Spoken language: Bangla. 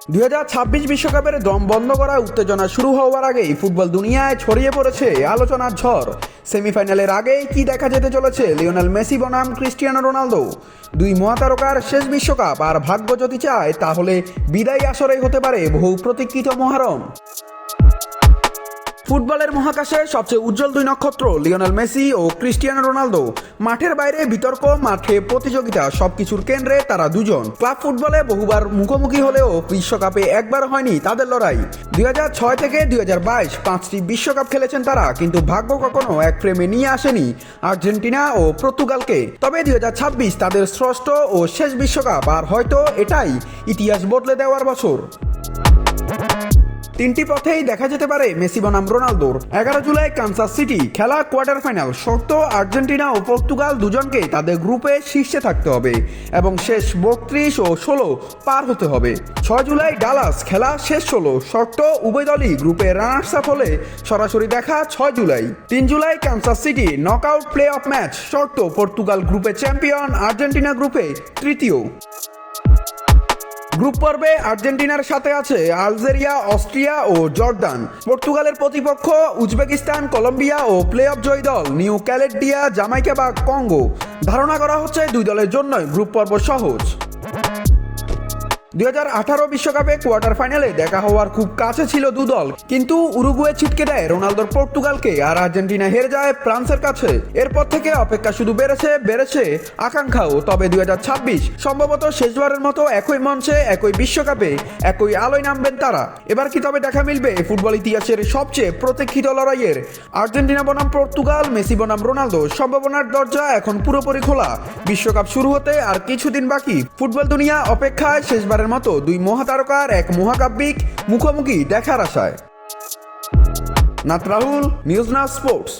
2026 বিশ্বকাপের দম বন্ধ করা উত্তেজনা শুরু হওয়ার আগেই ফুটবল দুনিয়ায় ছড়িয়ে পড়েছে আলোচনার ঝড়। সেমিফাইনালের আগেই কি দেখা যেতে চলেছে লিওনেল মেসি বনাম ক্রিস্টিয়ানো রোনালদো। দুই মহাতারকার শেষ বিশ্বকাপ, আর ভাগ্য যদি চায় তাহলে বিদায়ী আসরেই হতে পারে বহু প্রতীক্ষিত মহারণ। ফুটবলের মহাকাশে সবচেয়ে উজ্জ্বল দুই নক্ষত্র লিওনেল মেসি ও ক্রিস্টিয়ানো রোনালদো। মাঠের বাইরে বিতর্ক, মাঠে প্রতিযোগিতা, সবকিছুর কেন্দ্রে তারা দুজন। ক্লাব ফুটবলে বহুবার মুখোমুখি হলেও বিশ্বকাপে একবার হয়নি তাদের লড়াই। 2006 থেকে 2022 5টি বিশ্বকাপ খেলেছেন তারা, কিন্তু ভাগ্য কখনো এক ফ্রেমে নিয়ে আসেনি আর্জেন্টিনা ও পর্তুগালকে। তবে 2026 তাদের ষষ্ঠ ও শেষ বিশ্বকাপ, আর হয়তো এটাই ইতিহাস বদলে দেওয়ার বছর। তিনটি পথেই দেখা যেতে পারে মেসি বনাম রোনালদোর। 11 জুলাই কানসাস সিটি খেলা কোয়ার্টার ফাইনাল। শর্ত আর্জেন্টিনা ও পর্তুগাল দুজনকে তাদের গ্রুপে শীর্ষে থাকতে হবে এবং শেষ 32 ও 16 পার হতে হবে। 6 জুলাই ডালাস খেলা শেষ 16। শর্ত উভয় দলই গ্রুপে রানার্স আপ হলে সরাসরি দেখা 6 July. 3 July Kansas city knockout play of match. শর্ত পর্তুগাল গ্রুপে চ্যাম্পিয়ন, আর্জেন্টিনা গ্রুপে তৃতীয়। গ্রুপ পর্বে আর্জেন্টিনার সাথে আছে আলজেরিয়া, অস্ট্রিয়া ও জর্দান। পর্তুগালের প্রতিপক্ষ Uzbekistan, Colombia O play of জয়ী দল নিউ ক্যালেডোনিয়া, জামাইকা বা কঙ্গো। ধারণা করা হচ্ছে দুই দলের জন্যই গ্রুপ পর্ব সহজ। 2018 বিশ্বকাপে কোয়ার্টার ফাইনালে দেখা হওয়ার খুব কাছে ছিল দুদল, কিন্তু উরুগুয়ে ছিটকে দেয় রোনালদোর পর্তুগালকে, আর আর্জেন্টিনা হেরে যায় ফ্রান্সের কাছে। এরপর থেকে অপেক্ষা শুধু বেড়েছে আকাঙ্ক্ষাও। তবে 2026 সম্ভবত শেষবারের মতো একই মঞ্চে, একই বিশ্বকাপে, একই আলোয় নামবেন তারা। এবার কি তবে দেখা মিলবে ফুটবল ইতিহাসের সবচেয়ে প্রতীক্ষিত লড়াইয়ের? আর্জেন্টিনা বনাম পর্তুগাল, মেসি বনাম রোনালদো। সম্ভাবনার দরজা এখন পুরোপুরি খোলা। বিশ্বকাপ শুরু হতে আর কিছুদিন বাকি। ফুটবল দুনিয়া অপেক্ষায় শেষবারের মতো দুই মহাতারকার এক মহাকাব্যিক মুখোমুখি দেখার আশায়। নাত রাহুল, নিউজ নাও স্পোর্টস।